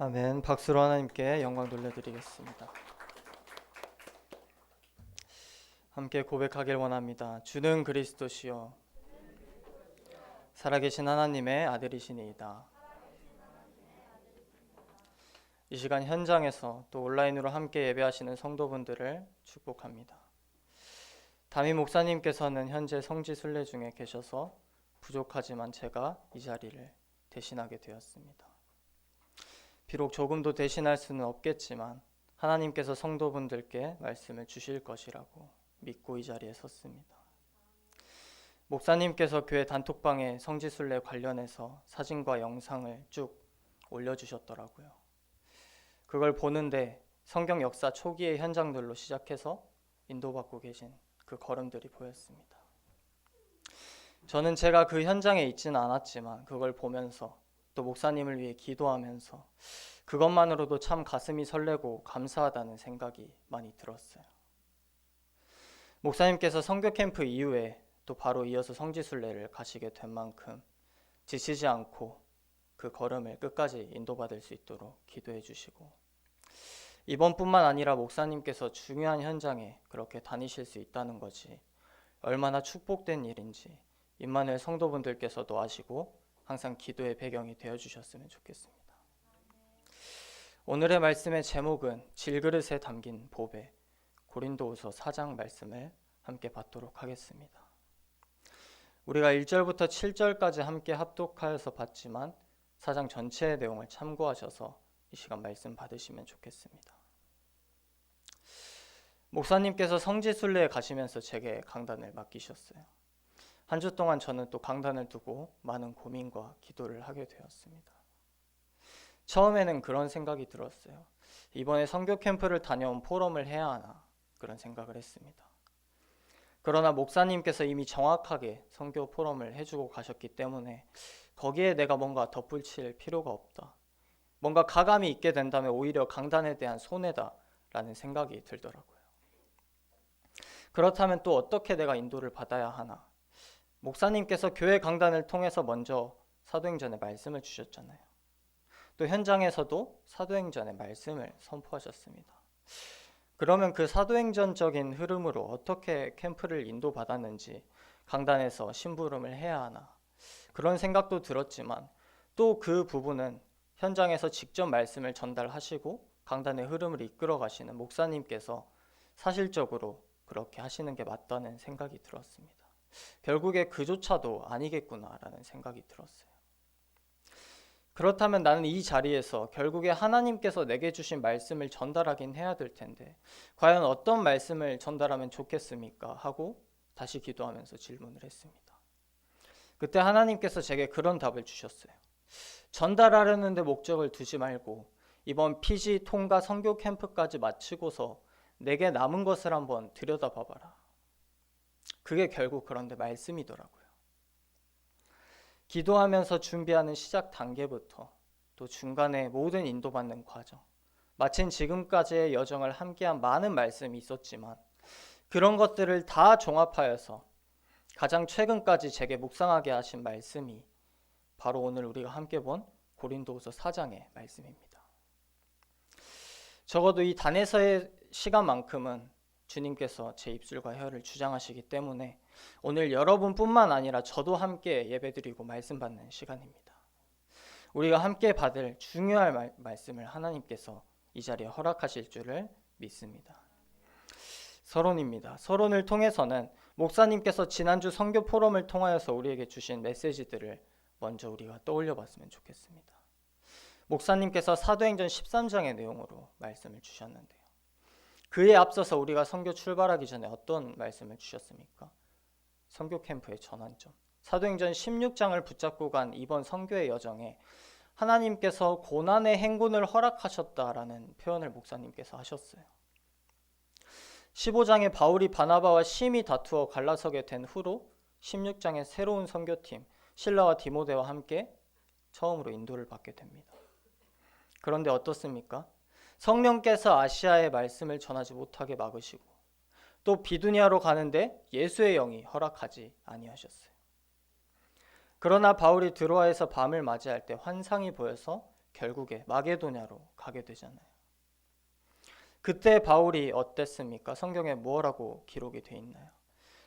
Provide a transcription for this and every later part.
아멘. 박수로 하나님께 영광 돌려드리겠습니다. 함께 고백하길 원합니다. 주는 그리스도시요 살아계신 하나님의 아들이시니이다. 이 시간 현장에서 또 온라인으로 함께 예배하시는 성도분들을 축복합니다. 담임 목사님께서는 현재 성지순례 중에 계셔서 부족하지만 제가 이 자리를 대신하게 되었습니다. 비록 조금도 대신할 수는 없겠지만 하나님께서 성도분들께 말씀을 주실 것이라고 믿고 이 자리에 섰습니다. 목사님께서 교회 단톡방에 성지순례 관련해서 사진과 영상을 쭉 올려주셨더라고요. 그걸 보는데 성경 역사 초기의 현장들로 시작해서 인도받고 계신 그 걸음들이 보였습니다. 저는 제가 그 현장에 있지는 않았지만 그걸 보면서 또 목사님을 위해 기도하면서 그것만으로도 참 가슴이 설레고 감사하다는 생각이 많이 들었어요. 목사님께서 선교 캠프 이후에 또 바로 이어서 성지순례를 가시게 된 만큼 지치지 않고 그 걸음을 끝까지 인도받을 수 있도록 기도해 주시고, 이번뿐만 아니라 목사님께서 중요한 현장에 그렇게 다니실 수 있다는 것이 얼마나 축복된 일인지 임마누엘 성도분들께서도 아시고 항상 기도의 배경이 되어주셨으면 좋겠습니다. 오늘의 말씀의 제목은 질그릇에 담긴 보배, 고린도후서 4장 말씀을 함께 받도록 하겠습니다. 우리가 1절부터 7절까지 함께 합독하여서 봤지만 4장 전체의 내용을 참고하셔서 이 시간 말씀 받으시면 좋겠습니다. 목사님께서 성지순례에 가시면서 제게 강단을 맡기셨어요. 한 주 동안 저는 또 강단을 두고 많은 고민과 기도를 하게 되었습니다. 처음에는 그런 생각이 들었어요. 이번에 선교 캠프를 다녀온 포럼을 해야 하나 그런 생각을 했습니다. 그러나 목사님께서 이미 정확하게 선교 포럼을 해주고 가셨기 때문에 거기에 내가 뭔가 덧붙일 필요가 없다. 뭔가 가감이 있게 된다면 오히려 강단에 대한 손해다라는 생각이 들더라고요. 그렇다면 또 어떻게 내가 인도를 받아야 하나? 목사님께서 교회 강단을 통해서 먼저 사도행전의 말씀을 주셨잖아요. 또 현장에서도 사도행전의 말씀을 선포하셨습니다. 그러면 그 사도행전적인 흐름으로 어떻게 캠프를 인도받았는지 강단에서 심부름을 해야 하나 그런 생각도 들었지만 또 그 부분은 현장에서 직접 말씀을 전달하시고 강단의 흐름을 이끌어 가시는 목사님께서 사실적으로 그렇게 하시는 게 맞다는 생각이 들었습니다. 결국에 그조차도 아니겠구나라는 생각이 들었어요. 그렇다면 나는 이 자리에서 결국에 하나님께서 내게 주신 말씀을 전달하긴 해야 될 텐데 과연 어떤 말씀을 전달하면 좋겠습니까? 하고 다시 기도하면서 질문을 했습니다. 그때 하나님께서 제게 그런 답을 주셨어요. 전달하려는데 목적을 두지 말고 이번 피지 통과 선교 캠프까지 마치고서 내게 남은 것을 한번 들여다봐봐라. 그게 결국 그런데 말씀이더라고요. 기도하면서 준비하는 시작 단계부터 또 중간에 모든 인도받는 과정, 마침 지금까지의 여정을 함께한 많은 말씀이 있었지만 그런 것들을 다 종합하여서 가장 최근까지 제게 묵상하게 하신 말씀이 바로 오늘 우리가 함께 본 고린도후서 4장의 말씀입니다. 적어도 이 단에서의 시간만큼은 주님께서 제 입술과 혀를 주장하시기 때문에 오늘 여러분뿐만 아니라 저도 함께 예배드리고 말씀 받는 시간입니다. 우리가 함께 받을 중요한 말씀을 하나님께서 이 자리에 허락하실 줄을 믿습니다. 서론입니다. 서론을 통해서는 목사님께서 지난주 선교 포럼을 통하여서 우리에게 주신 메시지들을 먼저 우리가 떠올려 봤으면 좋겠습니다. 목사님께서 사도행전 13장의 내용으로 말씀을 주셨는데요. 그에 앞서서 우리가 선교 출발하기 전에 어떤 말씀을 주셨습니까? 선교 캠프의 전환점. 사도행전 16장을 붙잡고 간 이번 선교의 여정에 하나님께서 고난의 행군을 허락하셨다라는 표현을 목사님께서 하셨어요. 15장에 바울이 바나바와 심히 다투어 갈라서게 된 후로 16장에 새로운 선교팀 실라와 디모데와 함께 처음으로 인도를 받게 됩니다. 그런데 어떻습니까? 성령께서 아시아의 말씀을 전하지 못하게 막으시고 또 비두니아로 가는데 예수의 영이 허락하지 아니하셨어요. 그러나 바울이 드로아에서 밤을 맞이할 때 환상이 보여서 결국에 마게도냐로 가게 되잖아요. 그때 바울이 어땠습니까? 성경에 뭐라고 기록이 돼 있나요?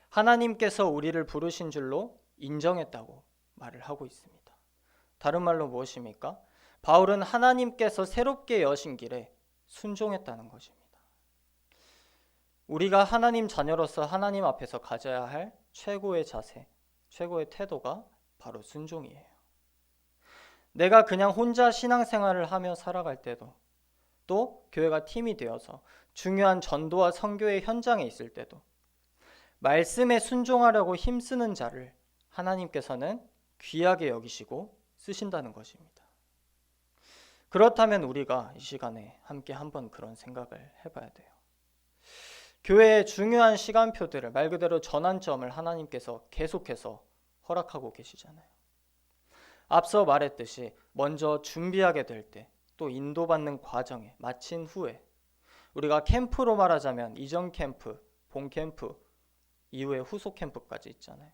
하나님께서 우리를 부르신 줄로 인정했다고 말을 하고 있습니다. 다른 말로 무엇입니까? 바울은 하나님께서 새롭게 여신 길에 순종했다는 것입니다. 우리가 하나님 자녀로서 하나님 앞에서 가져야 할 최고의 자세, 최고의 태도가 바로 순종이에요. 내가 그냥 혼자 신앙생활을 하며 살아갈 때도, 또 교회가 팀이 되어서 중요한 전도와 선교의 현장에 있을 때도 말씀에 순종하려고 힘쓰는 자를 하나님께서는 귀하게 여기시고 쓰신다는 것입니다. 그렇다면 우리가 이 시간에 함께 한번 그런 생각을 해봐야 돼요. 교회의 중요한 시간표들을 말 그대로 전환점을 하나님께서 계속해서 허락하고 계시잖아요. 앞서 말했듯이 먼저 준비하게 될 때, 또 인도받는 과정에 마친 후에, 우리가 캠프로 말하자면 이전 캠프, 본 캠프, 이후에 후속 캠프까지 있잖아요.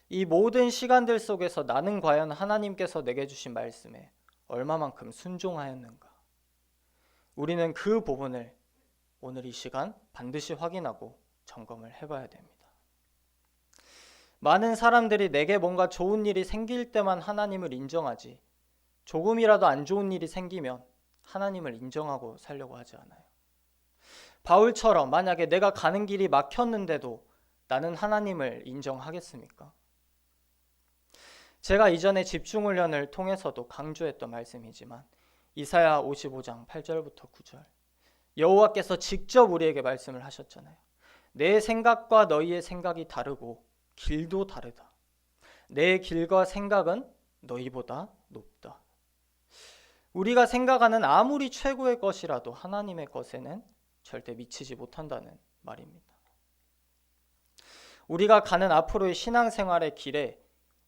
이 모든 시간들 속에서 나는 과연 하나님께서 내게 주신 말씀에 얼마만큼 순종하였는가? 우리는 그 부분을 오늘 이 시간 반드시 확인하고 점검을 해봐야 됩니다. 많은 사람들이 내게 뭔가 좋은 일이 생길 때만 하나님을 인정하지, 조금이라도 안 좋은 일이 생기면 하나님을 인정하고 살려고 하지 않아요. 바울처럼 만약에 내가 가는 길이 막혔는데도 나는 하나님을 인정하겠습니까? 제가 이전에 집중훈련을 통해서도 강조했던 말씀이지만 이사야 55장 8절부터 9절, 여호와께서 직접 우리에게 말씀을 하셨잖아요. 내 생각과 너희의 생각이 다르고 길도 다르다. 내 길과 생각은 너희보다 높다. 우리가 생각하는 아무리 최고의 것이라도 하나님의 것에는 절대 미치지 못한다는 말입니다. 우리가 가는 앞으로의 신앙생활의 길에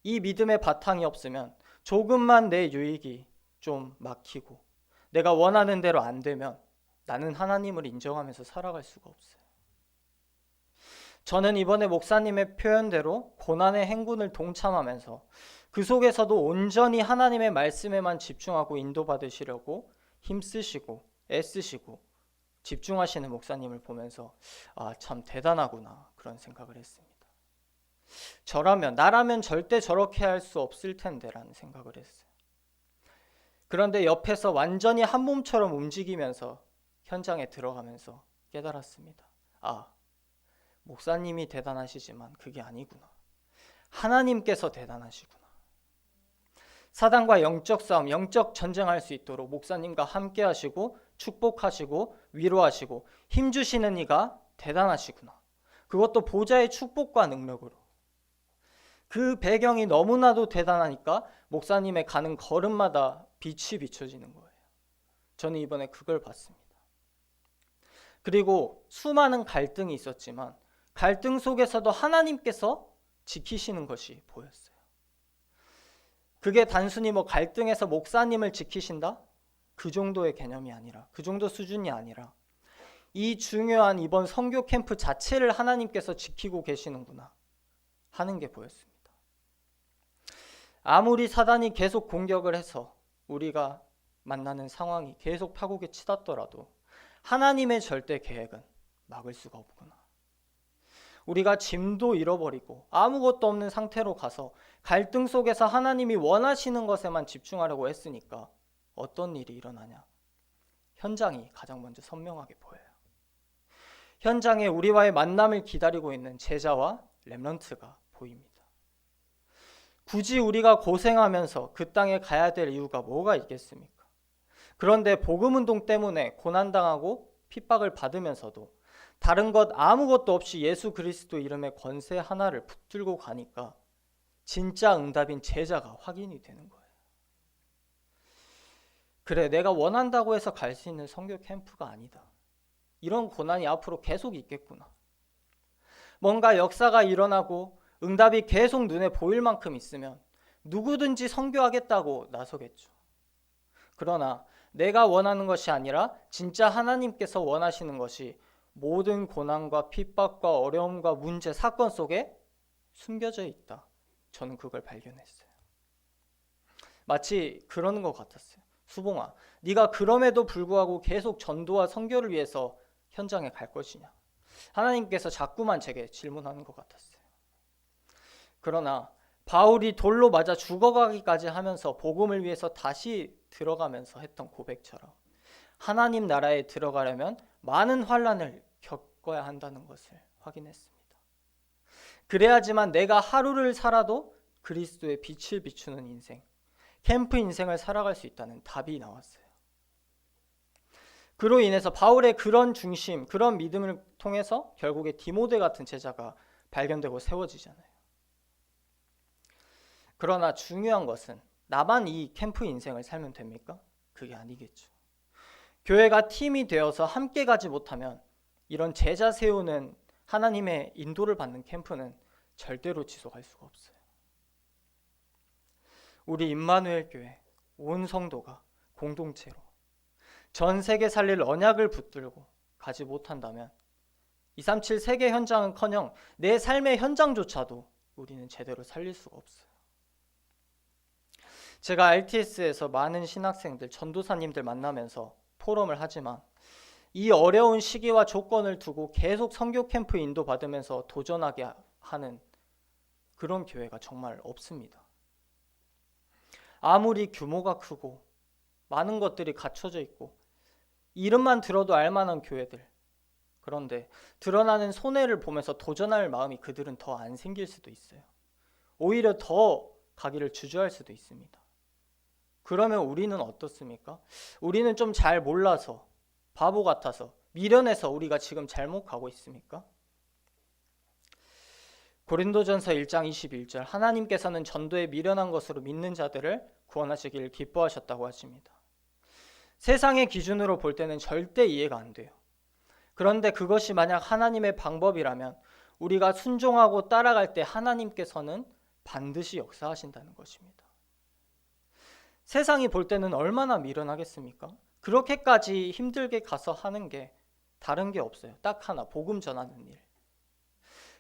이 믿음의 바탕이 없으면 조금만 내 유익이 좀 막히고 내가 원하는 대로 안 되면 나는 하나님을 인정하면서 살아갈 수가 없어요. 저는 이번에 목사님의 표현대로 고난의 행군을 동참하면서 그 속에서도 온전히 하나님의 말씀에만 집중하고 인도받으시려고 힘쓰시고 애쓰시고 집중하시는 목사님을 보면서 참 대단하구나 그런 생각을 했습니다. 나라면 절대 저렇게 할 수 없을 텐데 라는 생각을 했어요. 그런데 옆에서 완전히 한 몸처럼 움직이면서 현장에 들어가면서 깨달았습니다. 목사님이 대단하시지만 그게 아니구나. 하나님께서 대단하시구나. 사단과 영적 싸움, 영적 전쟁할 수 있도록 목사님과 함께 하시고 축복하시고 위로하시고 힘주시는 이가 대단하시구나. 그것도 보좌의 축복과 능력으로. 그 배경이 너무나도 대단하니까 목사님의 가는 걸음마다 빛이 비춰지는 거예요. 저는 이번에 그걸 봤습니다. 그리고 수많은 갈등이 있었지만 갈등 속에서도 하나님께서 지키시는 것이 보였어요. 그게 단순히 갈등에서 목사님을 지키신다? 그 정도의 개념이 아니라, 그 정도 수준이 아니라 이 중요한 이번 선교 캠프 자체를 하나님께서 지키고 계시는구나 하는 게 보였습니다. 아무리 사단이 계속 공격을 해서 우리가 만나는 상황이 계속 파국에 치닫더라도 하나님의 절대 계획은 막을 수가 없구나. 우리가 짐도 잃어버리고 아무것도 없는 상태로 가서 갈등 속에서 하나님이 원하시는 것에만 집중하려고 했으니까 어떤 일이 일어나냐? 현장이 가장 먼저 선명하게 보여요. 현장에 우리와의 만남을 기다리고 있는 제자와 렘넌트가 보입니다. 굳이 우리가 고생하면서 그 땅에 가야 될 이유가 뭐가 있겠습니까? 그런데 복음운동 때문에 고난당하고 핍박을 받으면서도 다른 것 아무것도 없이 예수 그리스도 이름의 권세 하나를 붙들고 가니까 진짜 응답인 제자가 확인이 되는 거예요. 그래, 내가 원한다고 해서 갈 수 있는 선교 캠프가 아니다. 이런 고난이 앞으로 계속 있겠구나. 뭔가 역사가 일어나고 응답이 계속 눈에 보일 만큼 있으면 누구든지 선교하겠다고 나서겠죠. 그러나 내가 원하는 것이 아니라 진짜 하나님께서 원하시는 것이 모든 고난과 핍박과 어려움과 문제, 사건 속에 숨겨져 있다. 저는 그걸 발견했어요. 마치 그러는 것 같았어요. 수봉아, 네가 그럼에도 불구하고 계속 전도와 선교를 위해서 현장에 갈 것이냐? 하나님께서 자꾸만 제게 질문하는 것 같았어요. 그러나 바울이 돌로 맞아 죽어가기까지 하면서 복음을 위해서 다시 들어가면서 했던 고백처럼 하나님 나라에 들어가려면 많은 환난을 겪어야 한다는 것을 확인했습니다. 그래야지만 내가 하루를 살아도 그리스도의 빛을 비추는 인생, 캠프 인생을 살아갈 수 있다는 답이 나왔어요. 그로 인해서 바울의 그런 중심, 그런 믿음을 통해서 결국에 디모데 같은 제자가 발견되고 세워지잖아요. 그러나 중요한 것은 나만 이 캠프 인생을 살면 됩니까? 그게 아니겠죠. 교회가 팀이 되어서 함께 가지 못하면 이런 제자 세우는 하나님의 인도를 받는 캠프는 절대로 지속할 수가 없어요. 우리 임마누엘 교회 온 성도가 공동체로 전 세계 살릴 언약을 붙들고 가지 못한다면 237 세계 현장은커녕 내 삶의 현장조차도 우리는 제대로 살릴 수가 없어요. 제가 RTS에서 많은 신학생들, 전도사님들 만나면서 포럼을 하지만 이 어려운 시기와 조건을 두고 계속 선교 캠프 인도받으면서 도전하게 하는 그런 교회가 정말 없습니다. 아무리 규모가 크고 많은 것들이 갖춰져 있고 이름만 들어도 알만한 교회들, 그런데 드러나는 손해를 보면서 도전할 마음이 그들은 더 안 생길 수도 있어요. 오히려 더 가기를 주저할 수도 있습니다. 그러면 우리는 어떻습니까? 우리는 좀 잘 몰라서 바보 같아서 미련해서 우리가 지금 잘못 가고 있습니까? 고린도전서 1장 21절 하나님께서는 전도에 미련한 것으로 믿는 자들을 구원하시기를 기뻐하셨다고 하십니다. 세상의 기준으로 볼 때는 절대 이해가 안 돼요. 그런데 그것이 만약 하나님의 방법이라면 우리가 순종하고 따라갈 때 하나님께서는 반드시 역사하신다는 것입니다. 세상이 볼 때는 얼마나 미련하겠습니까? 그렇게까지 힘들게 가서 하는 게 다른 게 없어요. 딱 하나, 복음 전하는 일.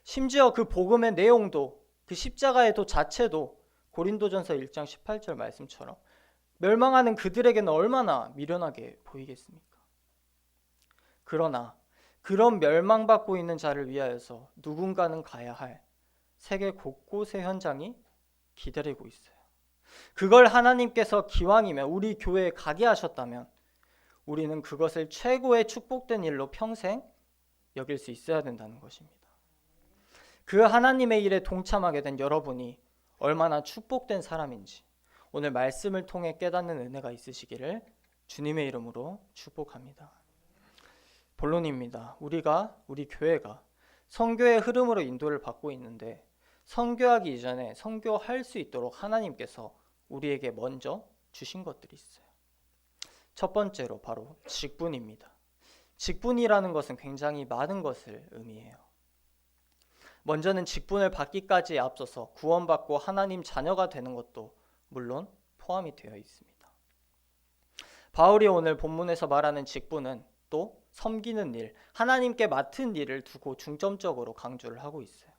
심지어 그 복음의 내용도 그 십자가의 도 자체도 고린도전서 1장 18절 말씀처럼 멸망하는 그들에게는 얼마나 미련하게 보이겠습니까? 그러나 그런 멸망받고 있는 자를 위하여서 누군가는 가야 할 세계 곳곳의 현장이 기다리고 있어요. 그걸 하나님께서 기왕이면 우리 교회에 가게 하셨다면 우리는 그것을 최고의 축복된 일로 평생 여길 수 있어야 된다는 것입니다. 그 하나님의 일에 동참하게 된 여러분이 얼마나 축복된 사람인지 오늘 말씀을 통해 깨닫는 은혜가 있으시기를 주님의 이름으로 축복합니다. 본론입니다. 우리 교회가 선교의 흐름으로 인도를 받고 있는데 선교하기 이전에 선교할 수 있도록 하나님께서 우리에게 먼저 주신 것들이 있어요. 첫 번째로 바로 직분입니다. 직분이라는 것은 굉장히 많은 것을 의미해요. 먼저는 직분을 받기까지에 앞서서 구원받고 하나님 자녀가 되는 것도 물론 포함이 되어 있습니다. 바울이 오늘 본문에서 말하는 직분은 또 섬기는 일, 하나님께 맡은 일을 두고 중점적으로 강조를 하고 있어요.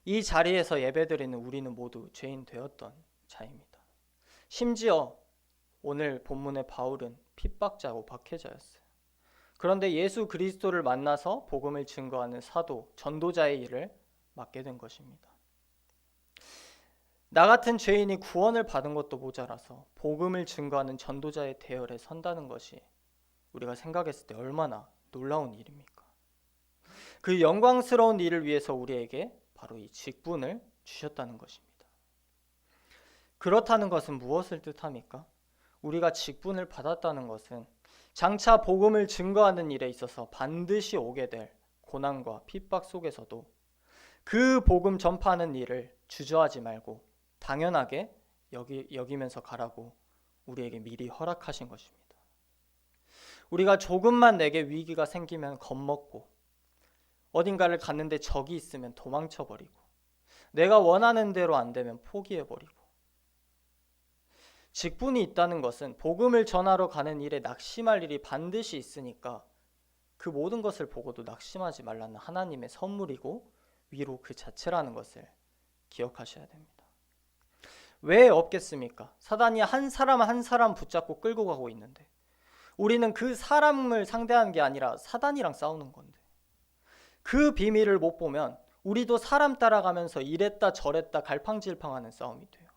이 자리에서 예배드리는 우리는 모두 죄인 되었던 자입니다. 심지어 오늘 본문의 바울은 핍박자고 박해자였어요. 그런데 예수 그리스도를 만나서 복음을 증거하는 사도, 전도자의 일을 맡게 된 것입니다. 나 같은 죄인이 구원을 받은 것도 모자라서 복음을 증거하는 전도자의 대열에 선다는 것이 우리가 생각했을 때 얼마나 놀라운 일입니까? 그 영광스러운 일을 위해서 우리에게 바로 이 직분을 주셨다는 것입니다. 그렇다는 것은 무엇을 뜻합니까? 우리가 직분을 받았다는 것은 장차 복음을 증거하는 일에 있어서 반드시 오게 될 고난과 핍박 속에서도 그 복음 전파하는 일을 주저하지 말고 당연하게 여기면서 가라고 우리에게 미리 허락하신 것입니다. 우리가 조금만 내게 위기가 생기면 겁먹고 어딘가를 갔는데 적이 있으면 도망쳐버리고 내가 원하는 대로 안 되면 포기해버리고 직분이 있다는 것은 복음을 전하러 가는 일에 낙심할 일이 반드시 있으니까 그 모든 것을 보고도 낙심하지 말라는 하나님의 선물이고 위로 그 자체라는 것을 기억하셔야 됩니다. 왜 없겠습니까? 사단이 한 사람 한 사람 붙잡고 끌고 가고 있는데 우리는 그 사람을 상대하는 게 아니라 사단이랑 싸우는 건데 그 비밀을 못 보면 우리도 사람 따라가면서 이랬다 저랬다 갈팡질팡하는 싸움이 돼요.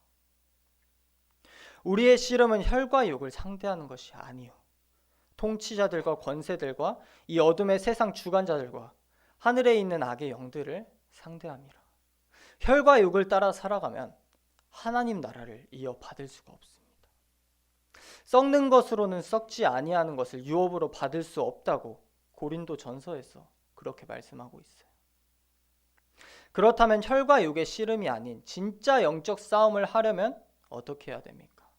우리의 씨름은 혈과 육을 상대하는 것이 아니요. 통치자들과 권세들과 이 어둠의 세상 주관자들과 하늘에 있는 악의 영들을 상대함이라. 혈과 육을 따라 살아가면 하나님 나라를 이어받을 수가 없습니다. 썩는 것으로는 썩지 아니하는 것을 유업으로 받을 수 없다고 고린도 전서에서 그렇게 말씀하고 있어요. 그렇다면 혈과 육의 씨름이 아닌 진짜 영적 싸움을 하려면 어떻게 해야 됩니까?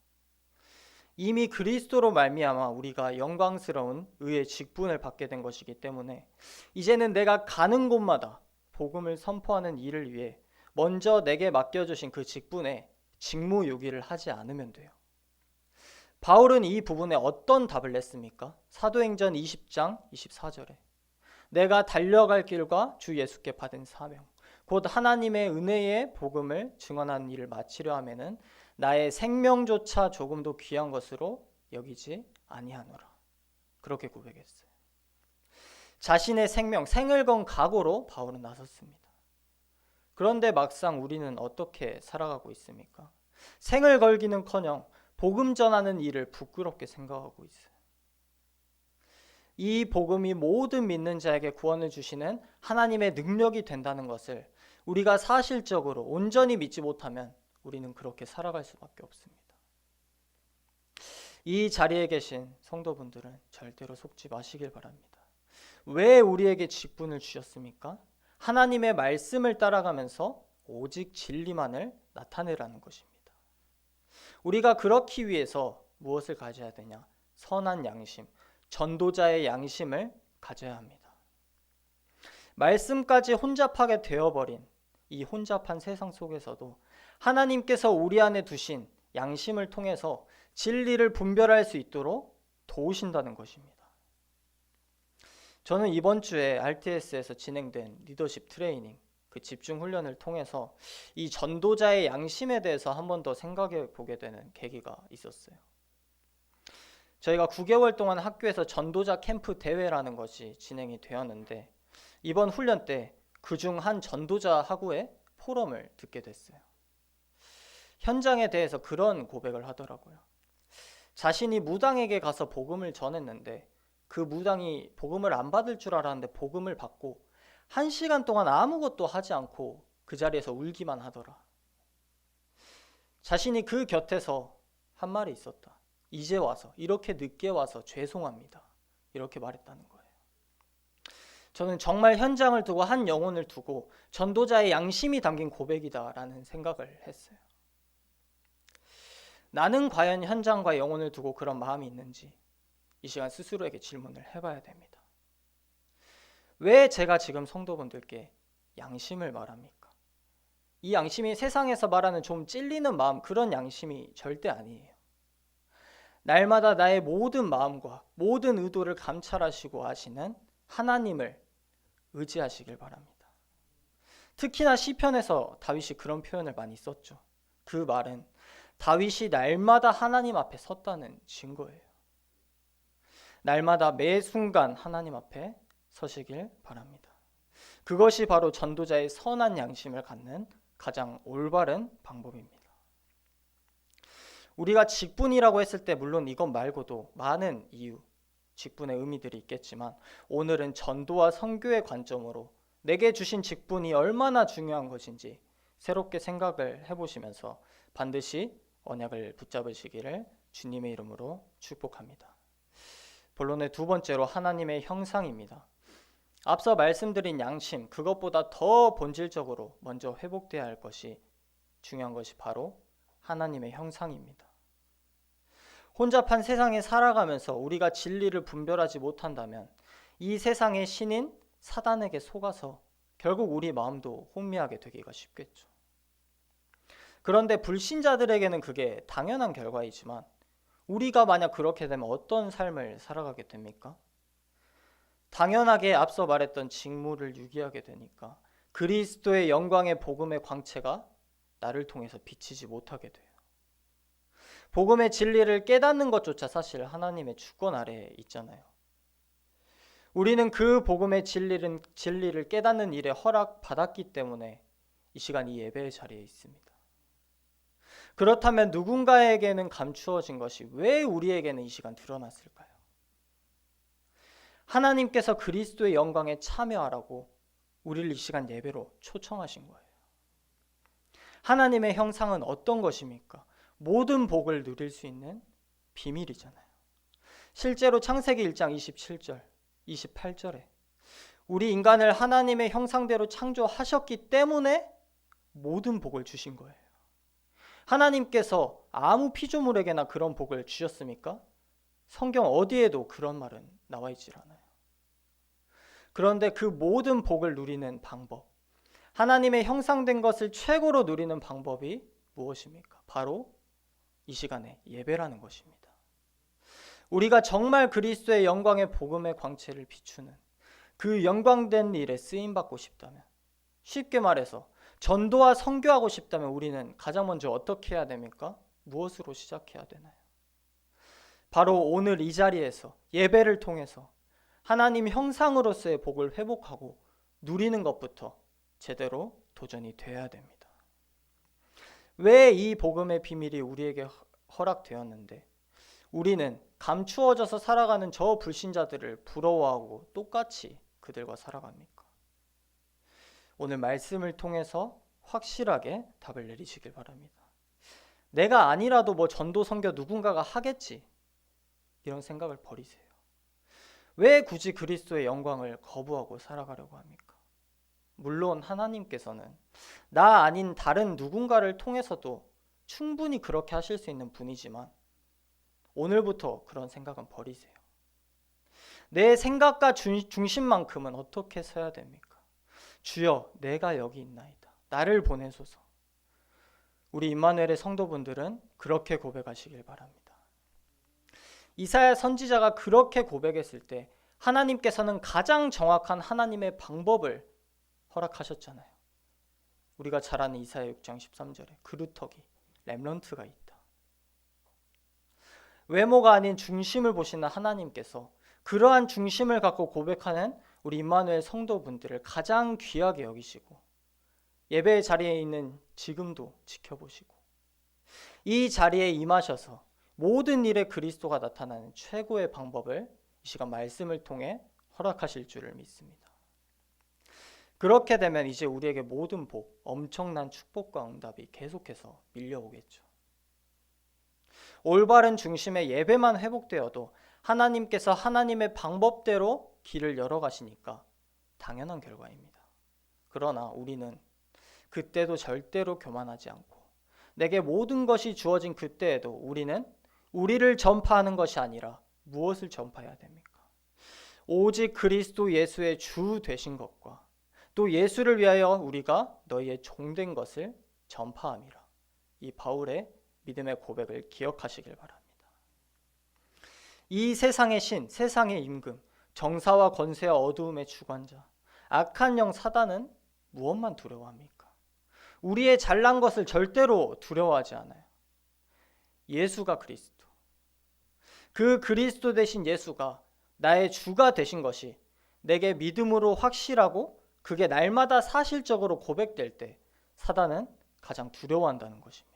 이미 그리스도로 말미암아 우리가 영광스러운 의의 직분을 받게 된 것이기 때문에 이제는 내가 가는 곳마다 복음을 선포하는 일을 위해 먼저 내게 맡겨주신 그 직분에 직무유기를 하지 않으면 돼요. 바울은 이 부분에 어떤 답을 냈습니까? 사도행전 20장 24절에 내가 달려갈 길과 주 예수께 받은 사명 곧 하나님의 은혜의 복음을 증언하는 일을 마치려 하면은 나의 생명조차 조금도 귀한 것으로 여기지 아니하노라. 그렇게 고백했어요. 자신의 생을 건 각오로 바울은 나섰습니다. 그런데 막상 우리는 어떻게 살아가고 있습니까? 생을 걸기는커녕 복음 전하는 일을 부끄럽게 생각하고 있어요. 이 복음이 모든 믿는 자에게 구원을 주시는 하나님의 능력이 된다는 것을 우리가 사실적으로 온전히 믿지 못하면 우리는 그렇게 살아갈 수밖에 없습니다. 이 자리에 계신 성도분들은 절대로 속지 마시길 바랍니다. 왜 우리에게 직분을 주셨습니까? 하나님의 말씀을 따라가면서 오직 진리만을 나타내라는 것입니다. 우리가 그렇기 위해서 무엇을 가져야 되냐? 선한 양심, 전도자의 양심을 가져야 합니다. 말씀까지 혼잡하게 되어버린 이 혼잡한 세상 속에서도 하나님께서 우리 안에 두신 양심을 통해서 진리를 분별할 수 있도록 도우신다는 것입니다. 저는 이번 주에 RTS에서 진행된 리더십 트레이닝 그 집중 훈련을 통해서 이 전도자의 양심에 대해서 한 번 더 생각해 보게 되는 계기가 있었어요. 저희가 9개월 동안 학교에서 전도자 캠프 대회라는 것이 진행이 되었는데 이번 훈련 때 그중 한 전도자 하구의 포럼을 듣게 됐어요. 현장에 대해서 그런 고백을 하더라고요. 자신이 무당에게 가서 복음을 전했는데 그 무당이 복음을 안 받을 줄 알았는데 복음을 받고 1시간 동안 아무것도 하지 않고 그 자리에서 울기만 하더라. 자신이 그 곁에서 한 말이 있었다. 이제 와서 이렇게 늦게 와서 죄송합니다. 이렇게 말했다는 거예요. 저는 정말 현장을 두고 한 영혼을 두고 전도자의 양심이 담긴 고백이다라는 생각을 했어요. 나는 과연 현장과 영혼을 두고 그런 마음이 있는지 이 시간 스스로에게 질문을 해봐야 됩니다. 왜 제가 지금 성도분들께 양심을 말합니까? 이 양심이 세상에서 말하는 좀 찔리는 마음 그런 양심이 절대 아니에요. 날마다 나의 모든 마음과 모든 의도를 감찰하시고 아시는 하나님을 의지하시길 바랍니다. 특히나 시편에서 다윗이 그런 표현을 많이 썼죠. 그 말은 다윗이 날마다 하나님 앞에 섰다는 증거예요. 날마다 매 순간 하나님 앞에 서시길 바랍니다. 그것이 바로 전도자의 선한 양심을 갖는 가장 올바른 방법입니다. 우리가 직분이라고 했을 때 물론 이것 말고도 많은 이유, 직분의 의미들이 있겠지만 오늘은 전도와 선교의 관점으로 내게 주신 직분이 얼마나 중요한 것인지 새롭게 생각을 해보시면서 반드시 언약을 붙잡으시기를 주님의 이름으로 축복합니다. 본론의 두 번째로 하나님의 형상입니다. 앞서 말씀드린 양심, 그것보다 더 본질적으로 먼저 회복돼야 할 것이 중요한 것이 바로 하나님의 형상입니다. 혼잡한 세상에 살아가면서 우리가 진리를 분별하지 못한다면 이 세상의 신인 사단에게 속아서 결국 우리 마음도 혼미하게 되기가 쉽겠죠. 그런데 불신자들에게는 그게 당연한 결과이지만 우리가 만약 그렇게 되면 어떤 삶을 살아가게 됩니까? 당연하게 앞서 말했던 직무를 유기하게 되니까 그리스도의 영광의 복음의 광채가 나를 통해서 비치지 못하게 돼요. 복음의 진리를 깨닫는 것조차 사실 하나님의 주권 아래에 있잖아요. 우리는 그 복음의 진리를 깨닫는 일에 허락받았기 때문에 이 시간 이 예배의 자리에 있습니다. 그렇다면 누군가에게는 감추어진 것이 왜 우리에게는 이 시간 드러났을까요? 하나님께서 그리스도의 영광에 참여하라고 우리를 이 시간 예배로 초청하신 거예요. 하나님의 형상은 어떤 것입니까? 모든 복을 누릴 수 있는 비밀이잖아요. 실제로 창세기 1장 27절, 28절에 우리 인간을 하나님의 형상대로 창조하셨기 때문에 모든 복을 주신 거예요. 하나님께서 아무 피조물에게나 그런 복을 주셨습니까? 성경 어디에도 그런 말은 나와 있질 않아요. 그런데 그 모든 복을 누리는 방법, 하나님의 형상된 것을 최고로 누리는 방법이 무엇입니까? 바로 이 시간에 예배라는 것입니다. 우리가 정말 그리스도의 영광의 복음의 광채를 비추는 그 영광된 일에 쓰임받고 싶다면, 쉽게 말해서 전도와 선교하고 싶다면 우리는 가장 먼저 어떻게 해야 됩니까? 무엇으로 시작해야 되나요? 바로 오늘 이 자리에서 예배를 통해서 하나님 형상으로서의 복을 회복하고 누리는 것부터 제대로 도전이 돼야 됩니다. 왜 이 복음의 비밀이 우리에게 허락되었는데 우리는 감추어져서 살아가는 저 불신자들을 부러워하고 똑같이 그들과 살아갑니까? 오늘 말씀을 통해서 확실하게 답을 내리시길 바랍니다. 내가 아니라도 뭐 전도 선교 누군가가 하겠지, 이런 생각을 버리세요. 왜 굳이 그리스도의 영광을 거부하고 살아가려고 합니까? 물론 하나님께서는 나 아닌 다른 누군가를 통해서도 충분히 그렇게 하실 수 있는 분이지만 오늘부터 그런 생각은 버리세요. 내 생각과 중심만큼은 어떻게 서야 됩니까? 주여, 내가 여기 있나이다. 나를 보내소서. 우리 임마누엘의 성도분들은 그렇게 고백하시길 바랍니다. 이사야 선지자가 그렇게 고백했을 때 하나님께서는 가장 정확한 하나님의 방법을 허락하셨잖아요. 우리가 잘 아는 이사야 6장 13절에 그루터기, 렘넌트가 있다. 외모가 아닌 중심을 보시는 하나님께서 그러한 중심을 갖고 고백하는 우리 임마누엘 성도분들을 가장 귀하게 여기시고 예배의 자리에 있는 지금도 지켜보시고 이 자리에 임하셔서 모든 일에 그리스도가 나타나는 최고의 방법을 이 시간 말씀을 통해 허락하실 줄을 믿습니다. 그렇게 되면 이제 우리에게 모든 복, 엄청난 축복과 응답이 계속해서 밀려오겠죠. 올바른 중심의 예배만 회복되어도 하나님께서 하나님의 방법대로 길을 열어가시니까 당연한 결과입니다. 그러나 우리는 그때도 절대로 교만하지 않고 내게 모든 것이 주어진 그때에도 우리는 우리를 전파하는 것이 아니라 무엇을 전파해야 됩니까? 오직 그리스도 예수의 주 되신 것과 또 예수를 위하여 우리가 너희의 종된 것을 전파함이라. 이 바울의 믿음의 고백을 기억하시길 바랍니다. 이 세상의 신, 세상의 임금, 정사와 권세와 어두움의 주관자, 악한 영 사단은 무엇만 두려워합니까? 우리의 잘난 것을 절대로 두려워하지 않아요. 예수가 그리스도. 그 그리스도 되신 예수가 나의 주가 되신 것이 내게 믿음으로 확실하고 그게 날마다 사실적으로 고백될 때 사단은 가장 두려워한다는 것입니다.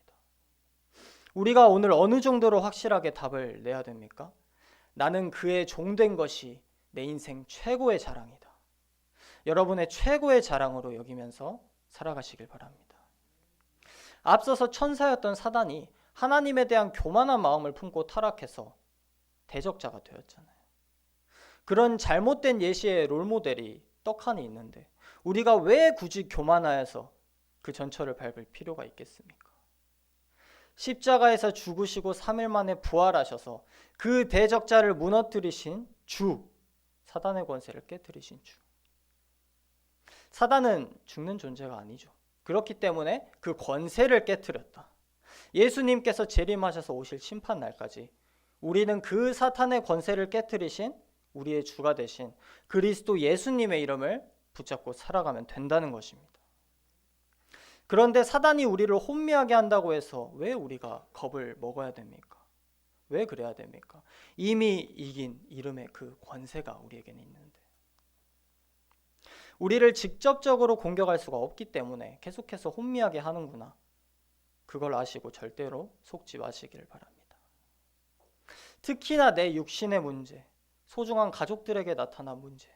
우리가 오늘 어느 정도로 확실하게 답을 내야 됩니까? 나는 그의 종된 것이 내 인생 최고의 자랑이다. 여러분의 최고의 자랑으로 여기면서 살아가시길 바랍니다. 앞서서 천사였던 사단이 하나님에 대한 교만한 마음을 품고 타락해서 대적자가 되었잖아요. 그런 잘못된 예시의 롤모델이 떡하니 있는데 우리가 왜 굳이 교만하여서 그 전철을 밟을 필요가 있겠습니까? 십자가에서 죽으시고 3일 만에 부활하셔서 그 대적자를 무너뜨리신 주, 사단의 권세를 깨뜨리신 주. 사단은 죽는 존재가 아니죠. 그렇기 때문에 그 권세를 깨뜨렸다. 예수님께서 재림하셔서 오실 심판 날까지 우리는 그 사탄의 권세를 깨뜨리신 우리의 주가 되신 그리스도 예수님의 이름을 붙잡고 살아가면 된다는 것입니다. 그런데 사단이 우리를 혼미하게 한다고 해서 왜 우리가 겁을 먹어야 됩니까? 왜 그래야 됩니까? 이미 이긴 이름의 그 권세가 우리에게는 있는데, 우리를 직접적으로 공격할 수가 없기 때문에 계속해서 혼미하게 하는구나, 그걸 아시고 절대로 속지 마시길 바랍니다. 특히나 내 육신의 문제, 소중한 가족들에게 나타난 문제,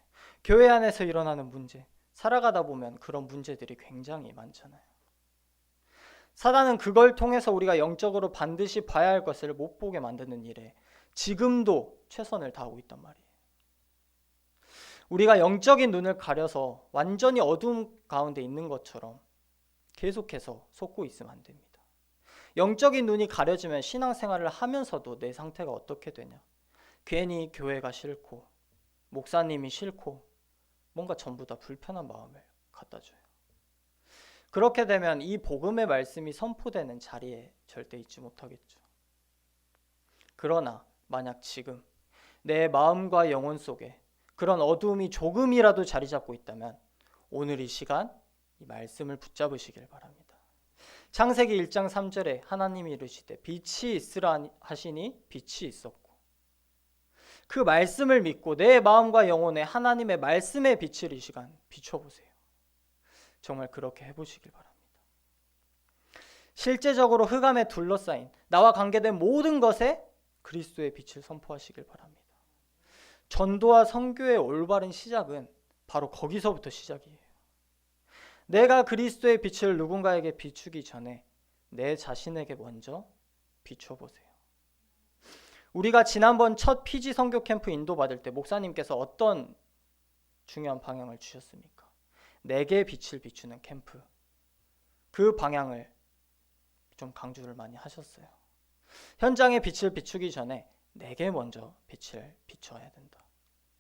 교회 안에서 일어나는 문제, 살아가다 보면 그런 문제들이 굉장히 많잖아요. 사단은 그걸 통해서 우리가 영적으로 반드시 봐야 할 것을 못 보게 만드는 일에 지금도 최선을 다하고 있단 말이에요. 우리가 영적인 눈을 가려서 완전히 어둠 가운데 있는 것처럼 계속해서 속고 있으면 안 됩니다. 영적인 눈이 가려지면 신앙생활을 하면서도 내 상태가 어떻게 되냐, 괜히 교회가 싫고 목사님이 싫고 뭔가 전부 다 불편한 마음을 갖다 줘요. 그렇게 되면 이 복음의 말씀이 선포되는 자리에 절대 있지 못하겠죠. 그러나 만약 지금 내 마음과 영혼 속에 그런 어두움이 조금이라도 자리 잡고 있다면 오늘 이 시간 이 말씀을 붙잡으시길 바랍니다. 창세기 1장 3절에 하나님이 이르시되 빛이 있으라 하시니 빛이 있었고, 그 말씀을 믿고 내 마음과 영혼에 하나님의 말씀의 빛을 이 시간 비춰보세요. 정말 그렇게 해보시길 바랍니다. 실제적으로 흑암에 둘러싸인 나와 관계된 모든 것에 그리스도의 빛을 선포하시길 바랍니다. 전도와 선교의 올바른 시작은 바로 거기서부터 시작이에요. 내가 그리스도의 빛을 누군가에게 비추기 전에 내 자신에게 먼저 비춰보세요. 우리가 지난번 첫 피지 선교 캠프 인도받을 때 목사님께서 어떤 중요한 방향을 주셨습니까? 내게 빛을 비추는 캠프, 그 방향을 좀 강조를 많이 하셨어요. 현장에 빛을 비추기 전에 내게 먼저 빛을 비춰야 된다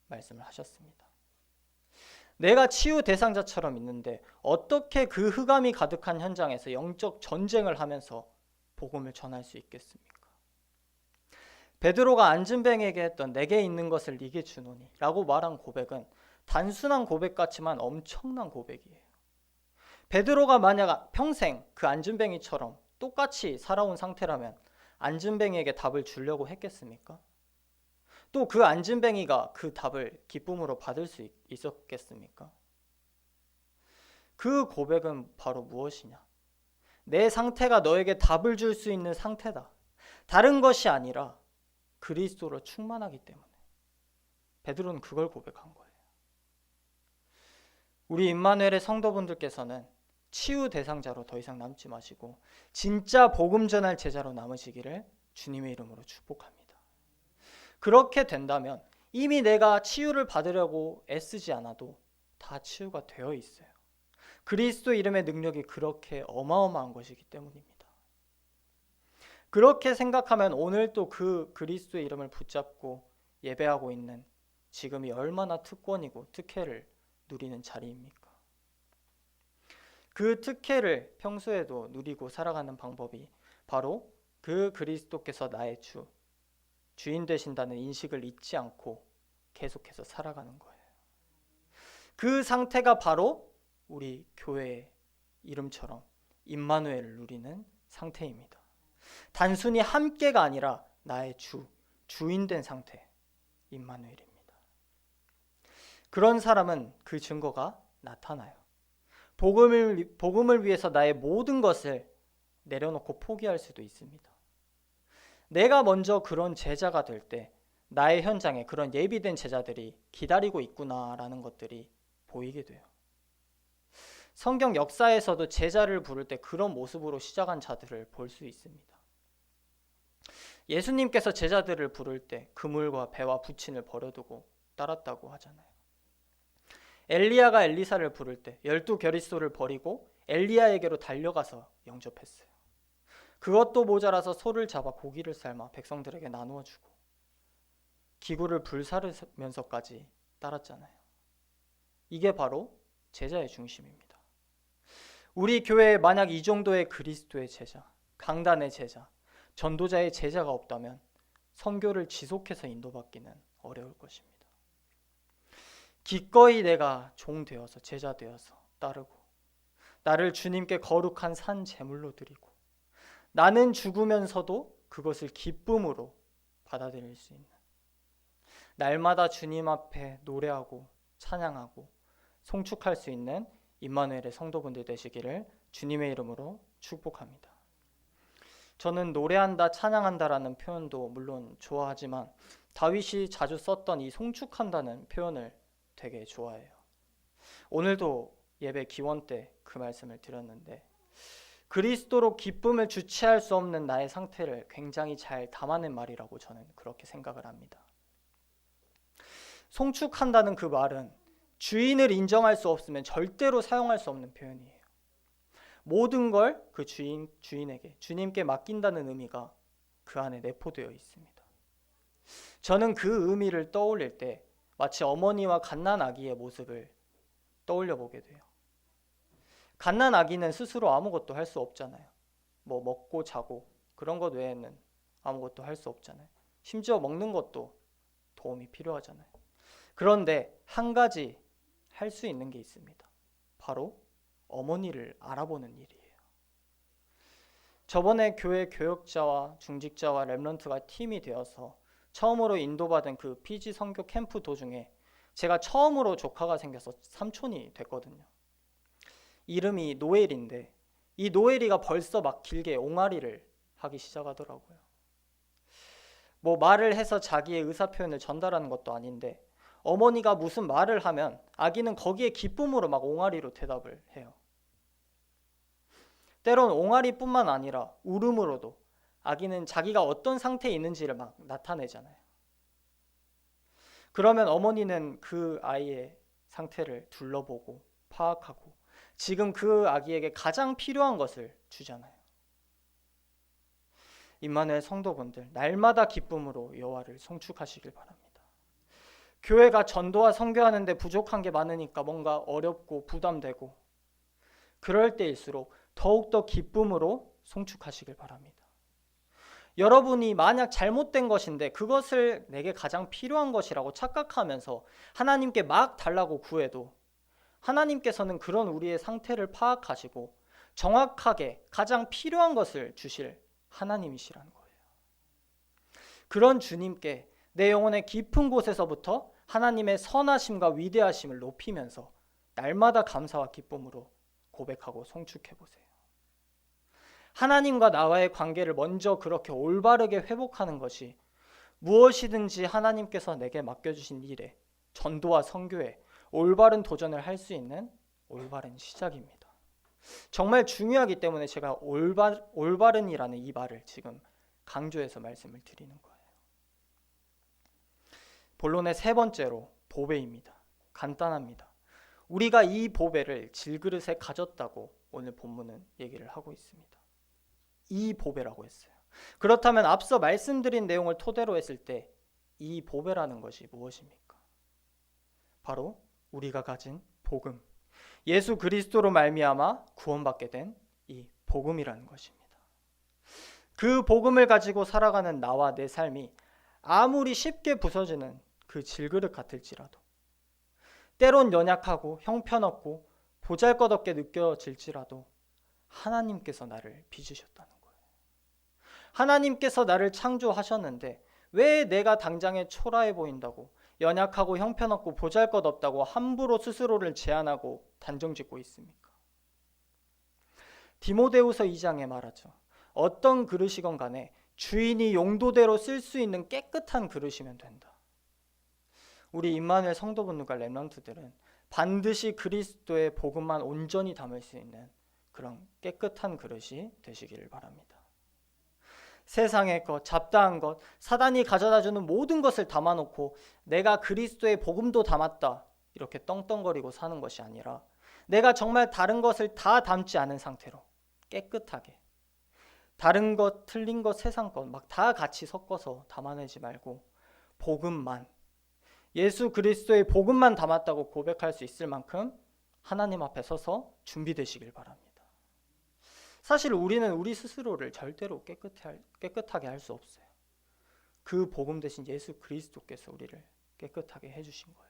말씀을 하셨습니다. 내가 치유 대상자처럼 있는데 어떻게 그 흑암이 가득한 현장에서 영적 전쟁을 하면서 복음을 전할 수 있겠습니까? 베드로가 안진뱅에게 했던 내게 있는 것을 네게 주노니 라고 말한 고백은 단순한 고백 같지만 엄청난 고백이에요. 베드로가 만약 평생 그 안진뱅이처럼 똑같이 살아온 상태라면 안진뱅이에게 답을 주려고 했겠습니까? 또 그 안진뱅이가 그 답을 기쁨으로 받을 수 있었겠습니까? 그 고백은 바로 무엇이냐? 내 상태가 너에게 답을 줄 수 있는 상태다. 다른 것이 아니라 그리스도로 충만하기 때문에 베드로는 그걸 고백한 거예요. 우리 임마누엘의 성도분들께서는 치유 대상자로 더 이상 남지 마시고 진짜 복음 전할 제자로 남으시기를 주님의 이름으로 축복합니다. 그렇게 된다면 이미 내가 치유를 받으려고 애쓰지 않아도 다 치유가 되어 있어요. 그리스도 이름의 능력이 그렇게 어마어마한 것이기 때문입니다. 그렇게 생각하면 오늘 또 그 그리스도의 이름을 붙잡고 예배하고 있는 지금이 얼마나 특권이고 특혜를 누리는 자리입니까? 그 특혜를 평소에도 누리고 살아가는 방법이 바로 그 그리스도께서 나의 주인 되신다는 인식을 잊지 않고 계속해서 살아가는 거예요. 그 상태가 바로 우리 교회의 이름처럼 임마누엘을 누리는 상태입니다. 단순히 함께가 아니라 나의 주인 된 상태, 임마누엘입니다. 그런 사람은 그 증거가 나타나요. 복음을 위해서 나의 모든 것을 내려놓고 포기할 수도 있습니다. 내가 먼저 그런 제자가 될 때 나의 현장에 그런 예비된 제자들이 기다리고 있구나라는 것들이 보이게 돼요. 성경 역사에서도 제자를 부를 때 그런 모습으로 시작한 자들을 볼 수 있습니다. 예수님께서 제자들을 부를 때 그물과 배와 부친을 버려두고 따랐다고 하잖아요. 엘리야가 엘리사를 부를 때 12겨릿소를 버리고 엘리야에게로 달려가서 영접했어요. 그것도 모자라서 소를 잡아 고기를 삶아 백성들에게 나누어 주고 기구를 불사르면서까지 따랐잖아요. 이게 바로 제자의 중심입니다. 우리 교회에 만약 이 정도의 그리스도의 제자, 강단의 제자, 전도자의 제자가 없다면 선교를 지속해서 인도받기는 어려울 것입니다. 기꺼이 내가 종 되어서 제자 되어서 따르고 나를 주님께 거룩한 산 제물로 드리고 나는 죽으면서도 그것을 기쁨으로 받아들일 수 있는, 날마다 주님 앞에 노래하고 찬양하고 송축할 수 있는 임마누엘의 성도분들 되시기를 주님의 이름으로 축복합니다. 저는 노래한다, 찬양한다라는 표현도 물론 좋아하지만 다윗이 자주 썼던 이 송축한다는 표현을 되게 좋아해요. 오늘도 예배 기원 때 그 말씀을 드렸는데, 그리스도로 기쁨을 주체할 수 없는 나의 상태를 굉장히 잘 담아낸 말이라고 저는 그렇게 생각을 합니다. 송축한다는 그 말은 주인을 인정할 수 없으면 절대로 사용할 수 없는 표현이에요. 모든 걸 그 주인에게, 주님께 맡긴다는 의미가 그 안에 내포되어 있습니다. 저는 그 의미를 떠올릴 때 마치 어머니와 갓난 아기의 모습을 떠올려 보게 돼요. 갓난 아기는 스스로 아무것도 할 수 없잖아요. 뭐 먹고 자고 그런 것 외에는 아무것도 할 수 없잖아요. 심지어 먹는 것도 도움이 필요하잖아요. 그런데 한 가지 할 수 있는 게 있습니다. 바로 어머니를 알아보는 일이에요. 저번에 교회 교역자와 중직자와 렘넌트가 팀이 되어서 처음으로 인도받은 그 피지 선교 캠프 도중에 제가 처음으로 조카가 생겨서 삼촌이 됐거든요. 이름이 노엘인데 이 노엘이가 벌써 막 길게 옹알이를 하기 시작하더라고요. 뭐 말을 해서 자기의 의사표현을 전달하는 것도 아닌데 어머니가 무슨 말을 하면 아기는 거기에 기쁨으로 막 옹알이로 대답을 해요. 때론 옹알이뿐만 아니라 울음으로도 아기는 자기가 어떤 상태에 있는지를 막 나타내잖아요. 그러면 어머니는 그 아이의 상태를 둘러보고 파악하고 지금 그 아기에게 가장 필요한 것을 주잖아요. 임마누엘 성도분들, 날마다 기쁨으로 여호와를 송축하시길 바랍니다. 교회가 전도와 선교하는데 부족한 게 많으니까 뭔가 어렵고 부담되고 그럴 때일수록 더욱더 기쁨으로 송축하시길 바랍니다. 여러분이 만약 잘못된 것인데 그것을 내게 가장 필요한 것이라고 착각하면서 하나님께 막 달라고 구해도 하나님께서는 그런 우리의 상태를 파악하시고 정확하게 가장 필요한 것을 주실 하나님이시라는 거예요. 그런 주님께 내 영혼의 깊은 곳에서부터 하나님의 선하심과 위대하심을 높이면서 날마다 감사와 기쁨으로 고백하고 송축해 보세요. 하나님과 나와의 관계를 먼저 그렇게 올바르게 회복하는 것이 무엇이든지 하나님께서 내게 맡겨주신 일에, 전도와 선교에 올바른 도전을 할 수 있는 올바른 시작입니다. 정말 중요하기 때문에 제가 올바른이라는 이 말을 지금 강조해서 말씀을 드리는 거예요. 본론의 세 번째로 보배입니다. 간단합니다. 우리가 이 보배를 질그릇에 가졌다고 오늘 본문은 얘기를 하고 있습니다. 이 보배라고 했어요. 그렇다면 앞서 말씀드린 내용을 토대로 했을 때 이 보배라는 것이 무엇입니까? 바로 우리가 가진 복음, 예수 그리스도로 말미암아 구원받게 된 이 복음이라는 것입니다. 그 복음을 가지고 살아가는 나와 내 삶이 아무리 쉽게 부서지는 그 질그릇 같을지라도, 때론 연약하고 형편없고 보잘것없게 느껴질지라도 하나님께서 나를 빚으셨다는 거예요. 하나님께서 나를 창조하셨는데 왜 내가 당장에 초라해 보인다고, 연약하고 형편없고 보잘것없다고 함부로 스스로를 제한하고 단정짓고 있습니까? 디모데후서 2장에 말하죠. 어떤 그릇이건 간에 주인이 용도대로 쓸 수 있는 깨끗한 그릇이면 된다. 우리 임마누엘 성도분들과 렘넌트들은 반드시 그리스도의 복음만 온전히 담을 수 있는 그런 깨끗한 그릇이 되시기를 바랍니다. 세상의 것, 잡다한 것, 사단이 가져다주는 모든 것을 담아놓고 내가 그리스도의 복음도 담았다 이렇게 떵떵거리고 사는 것이 아니라 내가 정말 다른 것을 다 담지 않은 상태로 깨끗하게, 다른 것, 틀린 것, 세상 것 막 다 같이 섞어서 담아내지 말고 복음만, 예수 그리스도의 복음만 담았다고 고백할 수 있을 만큼 하나님 앞에 서서 준비되시길 바랍니다. 사실 우리는 우리 스스로를 절대로 깨끗하게 할 수 없어요. 그 복음 대신 예수 그리스도께서 우리를 깨끗하게 해주신 거예요.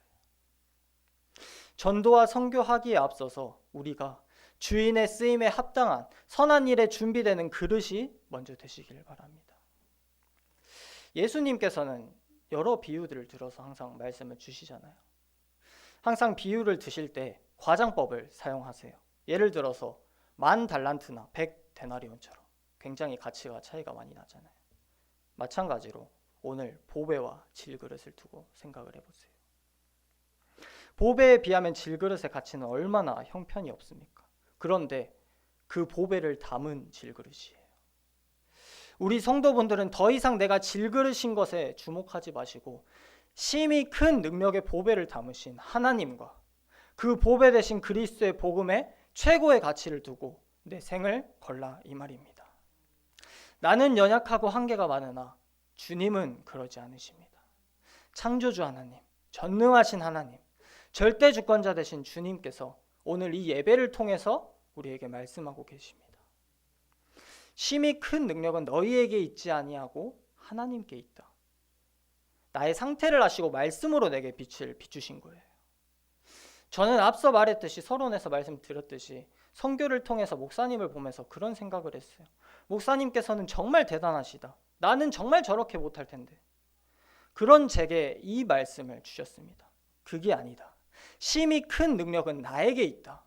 전도와 선교하기에 앞서서 우리가 주인의 쓰임에 합당한 선한 일에 준비되는 그릇이 먼저 되시길 바랍니다. 예수님께서는 여러 비유들을 들어서 항상 말씀을 주시잖아요. 항상 비유를 드실 때 과장법을 사용하세요. 예를 들어서 10,000달란트나 100데나리온처럼 굉장히 가치가 차이가 많이 나잖아요. 마찬가지로 오늘 보배와 질그릇을 두고 생각을 해보세요. 보배에 비하면 질그릇의 가치는 얼마나 형편이 없습니까? 그런데 그 보배를 담은 질그릇이에요. 우리 성도분들은 더 이상 내가 질그릇인 것에 주목하지 마시고 심히 큰 능력의 보배를 담으신 하나님과 그 보배 대신 그리스도의 복음에 최고의 가치를 두고 내 생을 걸라 이 말입니다. 나는 연약하고 한계가 많으나 주님은 그러지 않으십니다. 창조주 하나님, 전능하신 하나님, 절대 주권자 되신 주님께서 오늘 이 예배를 통해서 우리에게 말씀하고 계십니다. 심히 큰 능력은 너희에게 있지 아니하고 하나님께 있다. 나의 상태를 아시고 말씀으로 내게 빛을 비추신 거예요. 저는 앞서 말했듯이 서론에서 말씀드렸듯이 선교를 통해서 목사님을 보면서 그런 생각을 했어요. 목사님께서는 정말 대단하시다. 나는 정말 저렇게 못할 텐데. 그런 제게 이 말씀을 주셨습니다. 그게 아니다. 심히 큰 능력은 나에게 있다.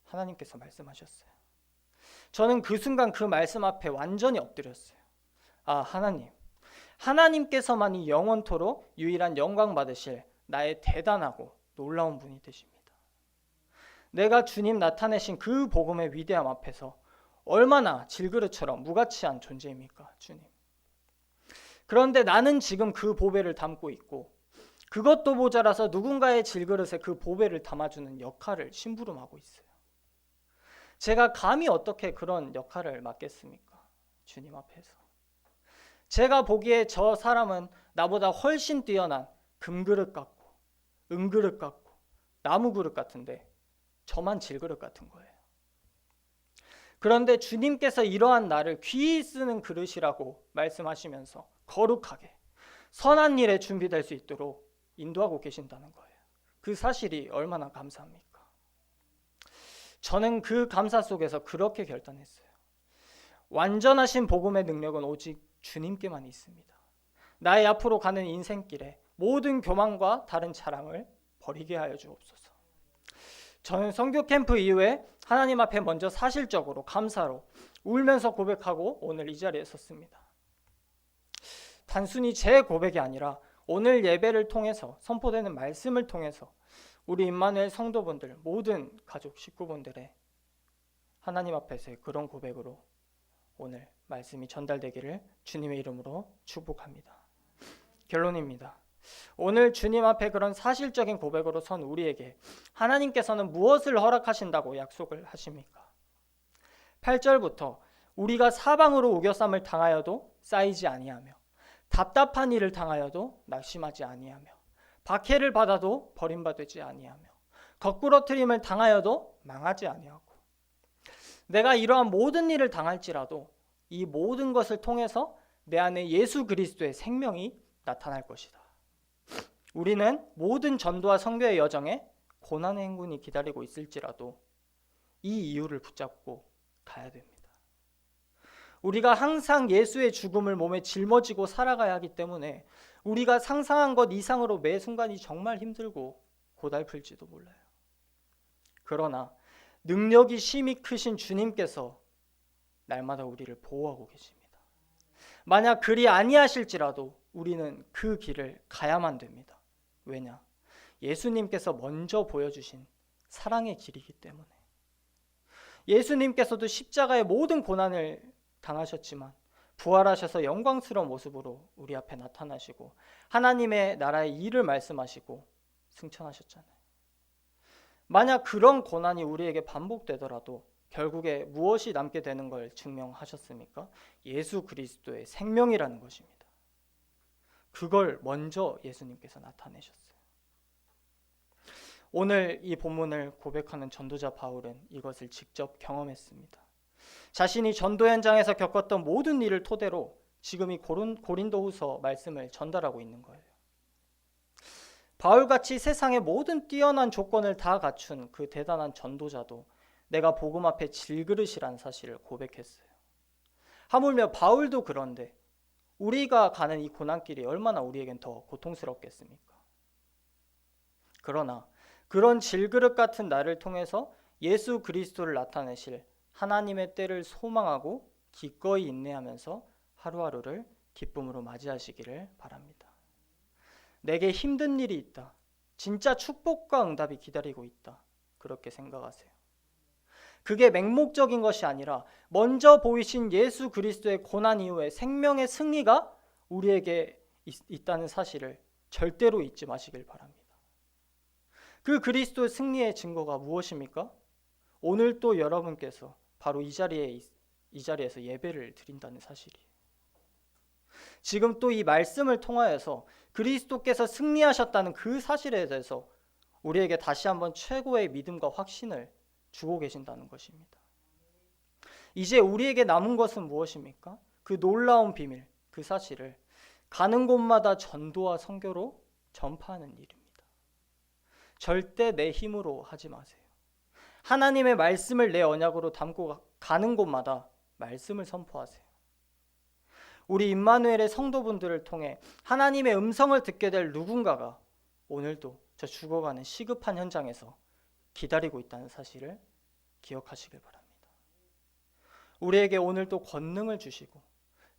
하나님께서 말씀하셨어요. 저는 그 순간 그 말씀 앞에 완전히 엎드렸어요. 아, 하나님께서만이 영원토록 유일한 영광 받으실 나의 대단하고 놀라운 분이 되십니다. 내가 주님 나타내신 그 복음의 위대함 앞에서 얼마나 질그릇처럼 무가치한 존재입니까, 주님? 그런데 나는 지금 그 보배를 담고 있고 그것도 모자라서 누군가의 질그릇에 그 보배를 담아주는 역할을 심부름하고 있어요. 제가 감히 어떻게 그런 역할을 맡겠습니까? 주님 앞에서. 제가 보기에 저 사람은 나보다 훨씬 뛰어난 금그릇 같고 은그릇 같고 나무그릇 같은데 저만 질그릇 같은 거예요. 그런데 주님께서 이러한 나를 귀히 쓰는 그릇이라고 말씀하시면서 거룩하게 선한 일에 준비될 수 있도록 인도하고 계신다는 거예요. 그 사실이 얼마나 감사합니까? 저는 그 감사 속에서 그렇게 결단했어요. 완전하신 복음의 능력은 오직 주님께만 있습니다. 나의 앞으로 가는 인생길에 모든 교만과 다른 자랑을 버리게 하여 주옵소서. 저는 선교 캠프 이후에 하나님 앞에 먼저 사실적으로 감사로 울면서 고백하고 오늘 이 자리에 섰습니다. 단순히 제 고백이 아니라 오늘 예배를 통해서 선포되는 말씀을 통해서 우리 임마누엘 성도분들 모든 가족 식구분들의 하나님 앞에서의 그런 고백으로 오늘 말씀이 전달되기를 주님의 이름으로 축복합니다. 결론입니다. 오늘 주님 앞에 그런 사실적인 고백으로 선 우리에게 하나님께서는 무엇을 허락하신다고 약속을 하십니까? 8절부터 우리가 사방으로 우겨쌈을 당하여도 쌓이지 아니하며 답답한 일을 당하여도 낙심하지 아니하며 박해를 받아도 버림받지 아니하며 거꾸러뜨림을 당하여도 망하지 아니하고 내가 이러한 모든 일을 당할지라도 이 모든 것을 통해서 내 안에 예수 그리스도의 생명이 나타날 것이다. 우리는 모든 전도와 선교의 여정에 고난의 행군이 기다리고 있을지라도 이 이유를 붙잡고 가야 됩니다. 우리가 항상 예수의 죽음을 몸에 짊어지고 살아가야 하기 때문에 우리가 상상한 것 이상으로 매 순간이 정말 힘들고 고달플지도 몰라요. 그러나 능력이 심히 크신 주님께서 날마다 우리를 보호하고 계십니다. 만약 그리 아니하실지라도 우리는 그 길을 가야만 됩니다. 왜냐? 예수님께서 먼저 보여주신 사랑의 길이기 때문에. 예수님께서도 십자가의 모든 고난을 당하셨지만 부활하셔서 영광스러운 모습으로 우리 앞에 나타나시고 하나님의 나라의 일을 말씀하시고 승천하셨잖아요. 만약 그런 고난이 우리에게 반복되더라도 결국에 무엇이 남게 되는 걸 증명하셨습니까? 예수 그리스도의 생명이라는 것입니다. 그걸 먼저 예수님께서 나타내셨어요. 오늘 이 본문을 고백하는 전도자 바울은 이것을 직접 경험했습니다. 자신이 전도 현장에서 겪었던 모든 일을 토대로 지금 이 고린도후서 말씀을 전달하고 있는 거예요. 바울같이 세상의 모든 뛰어난 조건을 다 갖춘 그 대단한 전도자도 내가 복음 앞에 질그릇이란 사실을 고백했어요. 하물며 바울도 그런데 우리가 가는 이 고난길이 얼마나 우리에겐 더 고통스럽겠습니까? 그러나 그런 질그릇 같은 나를 통해서 예수 그리스도를 나타내실 하나님의 때를 소망하고 기꺼이 인내하면서 하루하루를 기쁨으로 맞이하시기를 바랍니다. 내게 힘든 일이 있다. 진짜 축복과 응답이 기다리고 있다. 그렇게 생각하세요. 그게 맹목적인 것이 아니라 먼저 보이신 예수 그리스도의 고난 이후에 생명의 승리가 우리에게 있다는 사실을 절대로 잊지 마시길 바랍니다. 그 그리스도의 승리의 증거가 무엇입니까? 오늘 또 여러분께서 바로 이 자리에서 예배를 드린다는 사실이에요. 지금 또 이 말씀을 통하여서 그리스도께서 승리하셨다는 그 사실에 대해서 우리에게 다시 한번 최고의 믿음과 확신을 주고 계신다는 것입니다. 이제 우리에게 남은 것은 무엇입니까? 그 놀라운 비밀, 그 사실을 가는 곳마다 전도와 선교로 전파하는 일입니다. 절대 내 힘으로 하지 마세요. 하나님의 말씀을 내 언약으로 담고 가는 곳마다 말씀을 선포하세요. 우리 임마누엘의 성도분들을 통해 하나님의 음성을 듣게 될 누군가가 오늘도 저 죽어가는 시급한 현장에서 기다리고 있다는 사실을 기억하시길 바랍니다. 우리에게 오늘도 권능을 주시고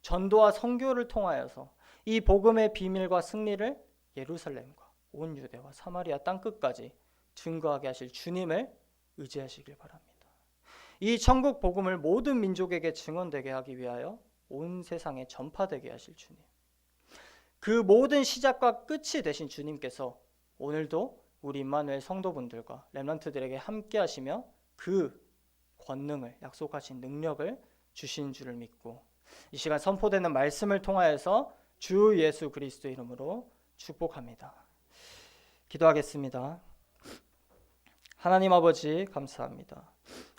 전도와 선교를 통하여서 이 복음의 비밀과 승리를 예루살렘과 온 유대와 사마리아 땅끝까지 증거하게 하실 주님을 의지하시길 바랍니다. 이 천국 복음을 모든 민족에게 증언되게 하기 위하여 온 세상에 전파되게 하실 주님, 그 모든 시작과 끝이 되신 주님께서 오늘도 우리 임마누엘 성도분들과 렘넌트들에게 함께 하시며 그 권능을 약속하신 능력을 주신 줄을 믿고 이 시간 선포되는 말씀을 통하여서 주 예수 그리스도의 이름으로 축복합니다. 기도하겠습니다. 하나님 아버지 감사합니다.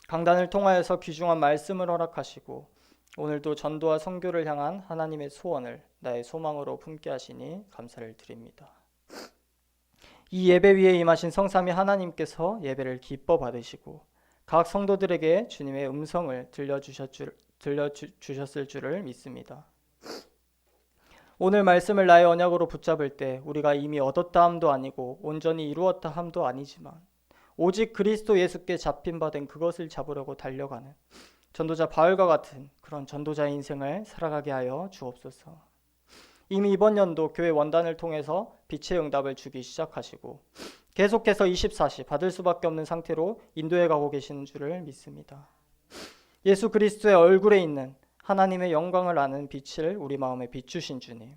강단을 통하여서 귀중한 말씀을 허락하시고 오늘도 전도와 선교를 향한 하나님의 소원을 나의 소망으로 품게 하시니 감사를 드립니다. 이 예배 위에 임하신 성삼위 하나님께서 예배를 기뻐 받으시고 각 성도들에게 주님의 음성을 들려주셨을 줄을 믿습니다. 오늘 말씀을 나의 언약으로 붙잡을 때 우리가 이미 얻었다 함도 아니고 온전히 이루었다 함도 아니지만 오직 그리스도 예수께 잡힌 바 된 그것을 잡으려고 달려가는 전도자 바울과 같은 그런 전도자의 인생을 살아가게 하여 주옵소서. 이미 이번 연도 교회 원단을 통해서 빛의 응답을 주기 시작하시고 계속해서 24시 받을 수밖에 없는 상태로 인도해 가고 계시는 줄을 믿습니다. 예수 그리스도의 얼굴에 있는 하나님의 영광을 아는 빛을 우리 마음에 비추신 주님,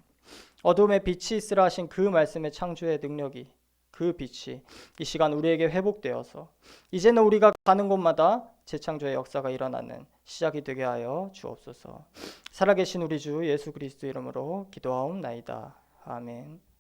어둠에 빛이 있으라 하신 그 말씀의 창조의 능력이 그 빛이 이 시간 우리에게 회복되어서 이제는 우리가 가는 곳마다 재창조의 역사가 일어나는 시작이 되게 하여 주옵소서. 살아계신 우리 주 예수 그리스도 이름으로 기도하옵나이다. 아멘.